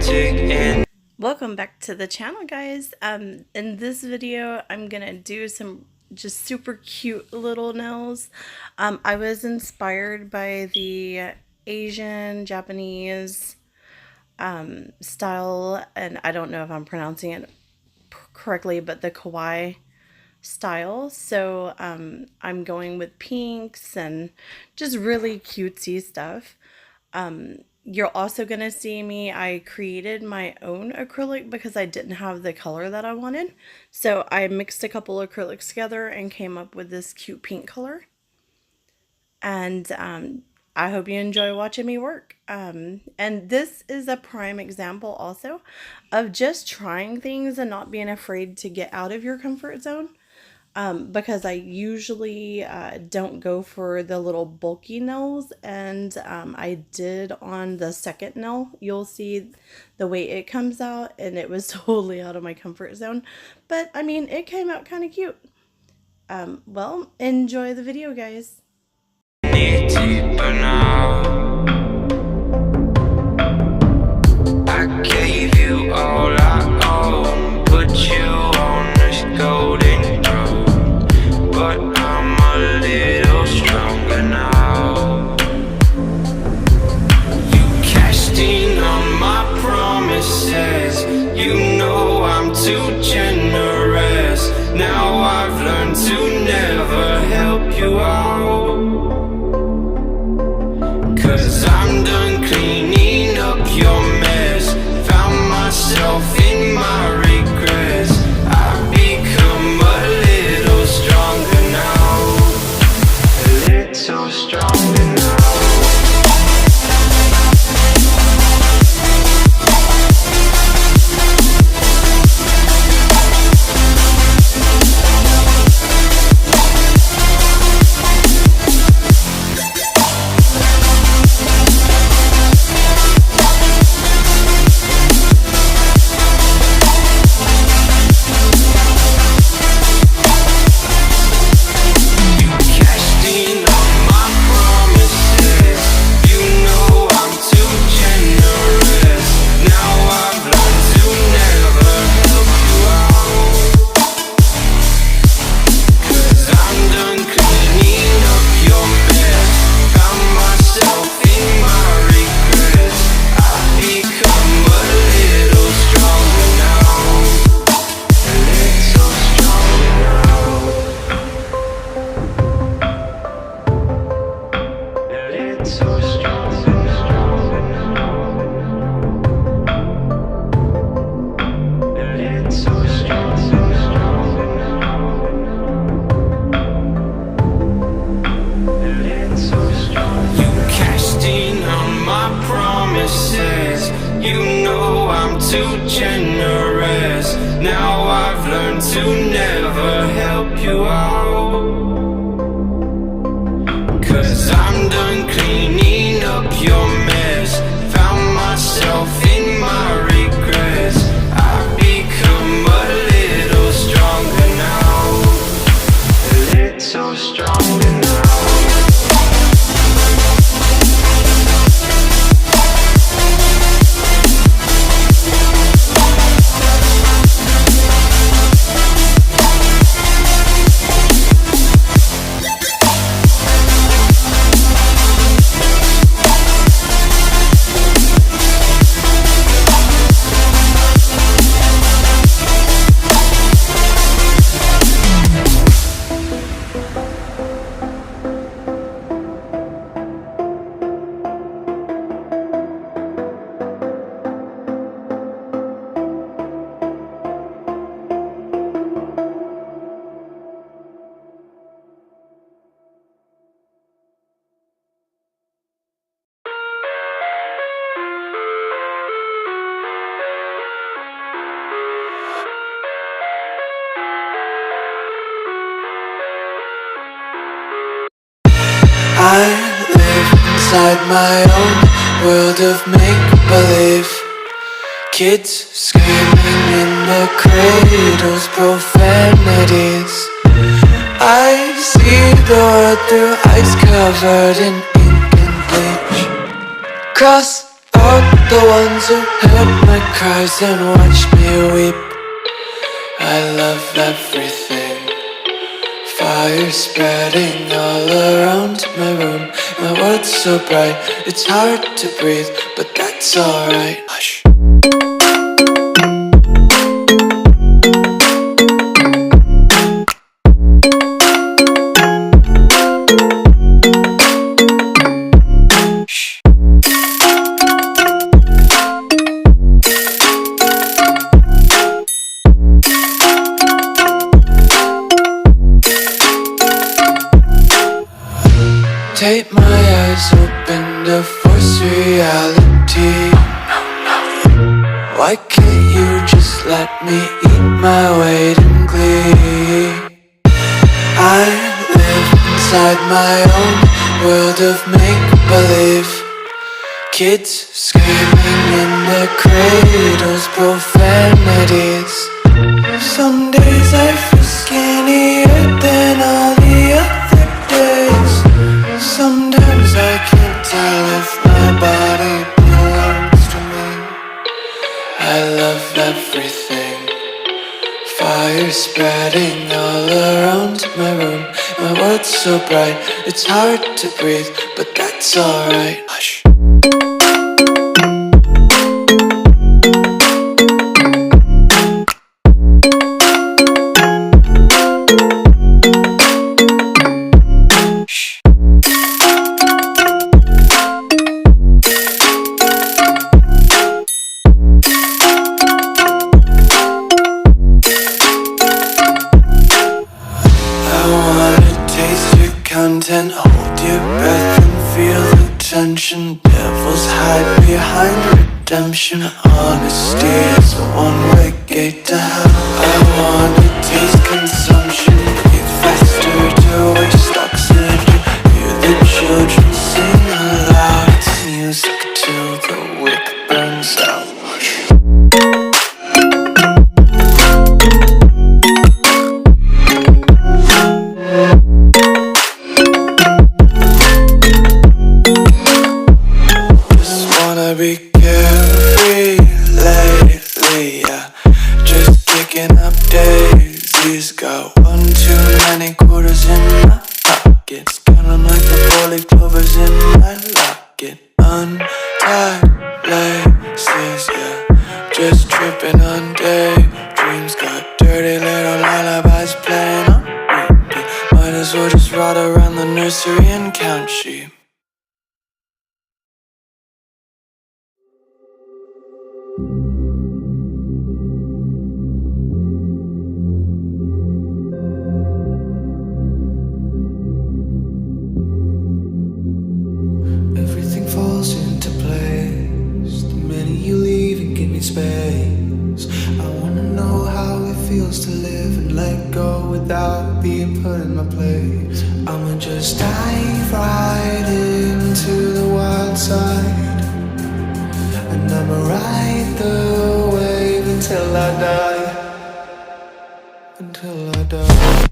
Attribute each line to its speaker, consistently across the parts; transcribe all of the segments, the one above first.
Speaker 1: romantic and
Speaker 2: welcome back to the channel, guys. In this video I'm gonna do some just super cute little nails. I was inspired by the Asian Japanese style, and I don't know if I'm pronouncing it correctly, but the Kawaii style. So I'm going with pinks and just really cutesy stuff. You're also going to see me, I created my own acrylic because I didn't have the color that I wanted. So I mixed a couple acrylics together and came up with this cute pink color. And I hope you enjoy watching me work. And this is a prime example also of just trying things and not being afraid to get out of your comfort zone. Because I usually don't go for the little bulky nails, and I did on the second nail. You'll see the way it comes out, and it was totally out of my comfort zone, but I mean, it came out kind of cute. Well, enjoy the video, guys.
Speaker 1: deeper now. I gave you all I own, put you on this golden throne, but I'm a little stronger now. You cashed in on my promises, you know I'm too generous. Now I've learned to never help you out, 'cause I'm done cleaning up your mess. Found myself in my regrets. I've become a little stronger now, a little stronger now. You know I'm too generous. Now I've learned to never help you out, 'cause I'm done cleaning up your mess. Found myself in my regrets. I've become a little stronger now, a little stronger now.
Speaker 3: I live inside my own world of make-believe. Kids screaming in their cradles, profanities. I see the world through ice covered in ink and bleach. Cross out the ones who heard my cries and watched me weep. I love everything. Fire spreading all around my room. My world's so bright, it's hard to breathe, but that's alright. Hush. Take my eyes open to force reality. Why can't you just let me eat my weight in glee? I live inside my own world of make-believe. Kids screaming in their cradles, profanities. Some days I feel skinnier than all the other days. Sometimes I can't tell if my body belongs to me. I love everything. Fire spreading all around my room. My world's so bright, it's hard to breathe, but that's alright. Hush. Content, hold your breath and feel the tension. Devils hide behind redemption. Honesty is a one-way gate to hell. I wanna taste consumption. Breathe faster to waste oxygen. Hear the children sing aloud. It's music till the wick burns out. Be carefree lately, yeah. Just kicking up daisies. Got one too many quarters in my pockets. Counting like the 4-leaf clovers in my locket. Untied laces, yeah. Just tripping on daydreams. Got dirty little lullabies playing on repeat. Might as well just ride around the nursery and count sheep.
Speaker 4: Everything falls into place the minute you leave and give me space. I wanna know how it feels to live and let go without being put in my place. I'ma just dive right into the wild side, and I'ma ride the wave until I die. Until I die.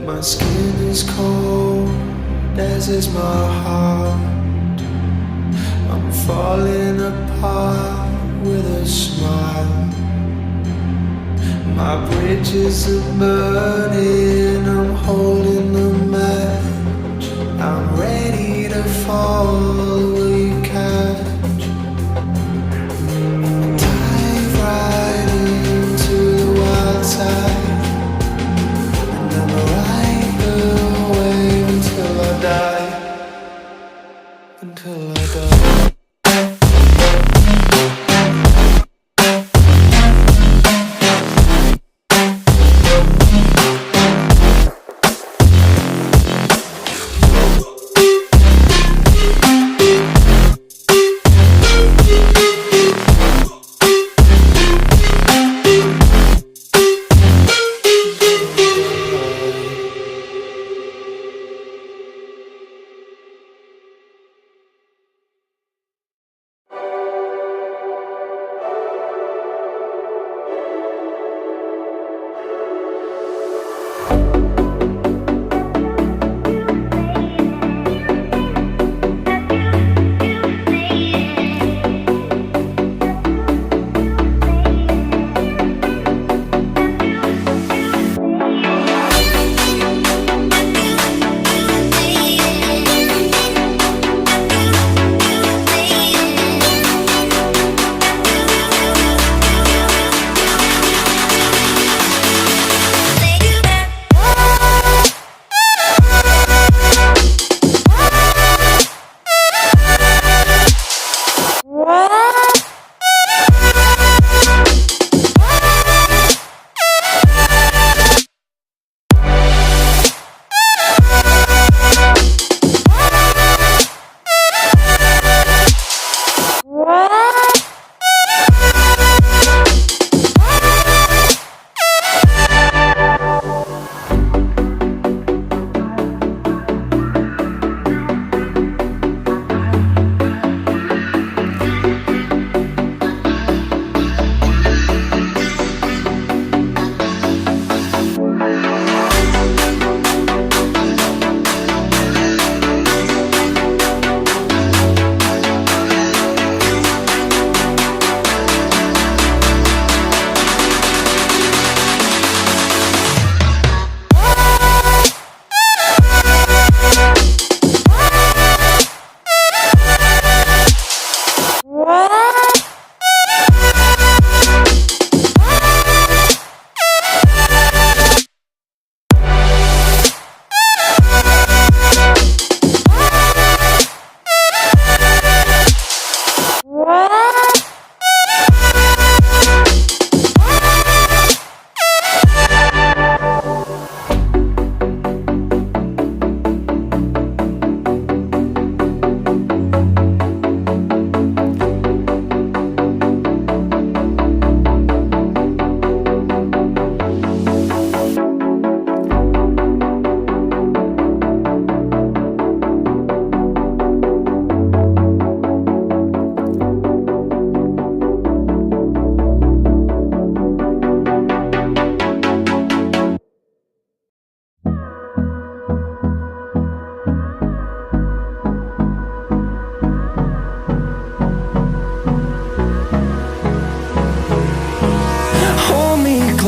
Speaker 4: My skin is cold, as is my heart. I'm falling apart with a smile. My bridges are burning, I'm holding the match. I'm ready to fall, will you catch? Dive right into the wild side. Until I die.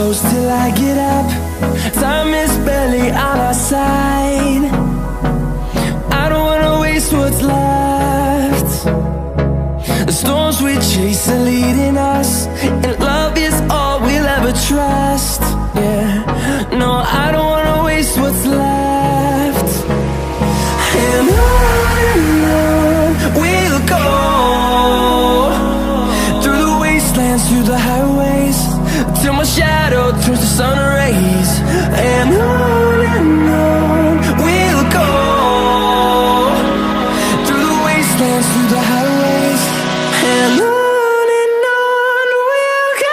Speaker 5: close till I get up. Time is barely on our side. I don't wanna waste what's left. The storms we chase are leading us, and love is all we'll ever trust. Yeah, no, I don't wanna waste what's left. And on we'll go, through the wastelands, through the highways, till my shadow turns to sun rays. And on we'll go, through the wastelands, through the highways, and on we'll go.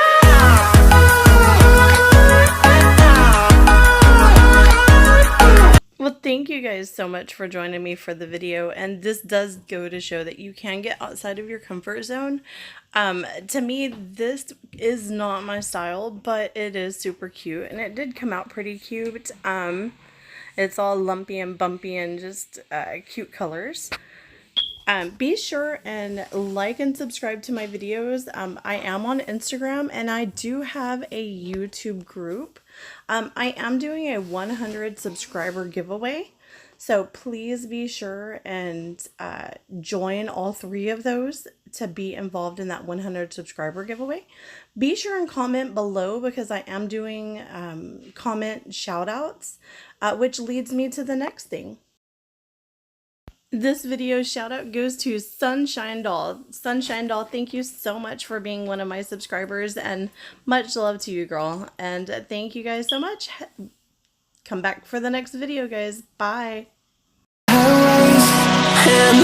Speaker 2: Well, thank you guys so much for joining me for the video, and this does go to show that you can get outside of your comfort zone. To me, this is not my style, but it is super cute, and it did come out pretty cute. It's all lumpy and bumpy and just cute colors. Be sure and like and subscribe to my videos. I am on Instagram, and I do have a YouTube group. I am doing a 100 subscriber giveaway, so please be sure and join all 3 of those to be involved in that 100 subscriber giveaway. Be sure and comment below, because I am doing comment shout outs, which leads me to the next thing. This video shout out goes to Sunshine Doll. Sunshine Doll, thank you so much for being one of my subscribers, and much love to you, girl. And thank you guys so much. Come back for the next video, guys. Bye.
Speaker 5: And